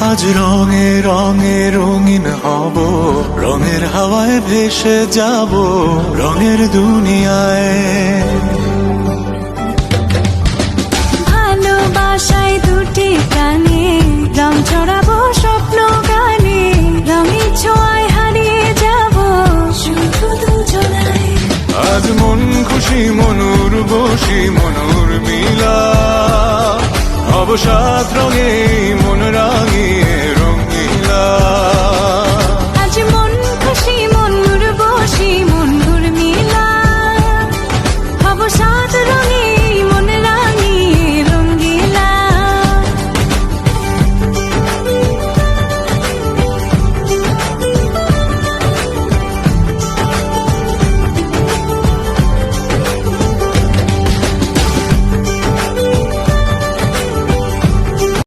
আজ রঙে রঙে রঙিন হব, রঙের হাওয়ায় ভেসে যাব রঙের দুনিয়ায়। ভালোবাসায় দুটি প্রাণে রং ছড়াবো স্বপ্ন গানে, রঙের ছোঁয়ায় হারিয়ে যাব শুধু দুজনায়। আজ মন খুশি মনুর বসি মনুর মিলা, অবসাদ রঙে মন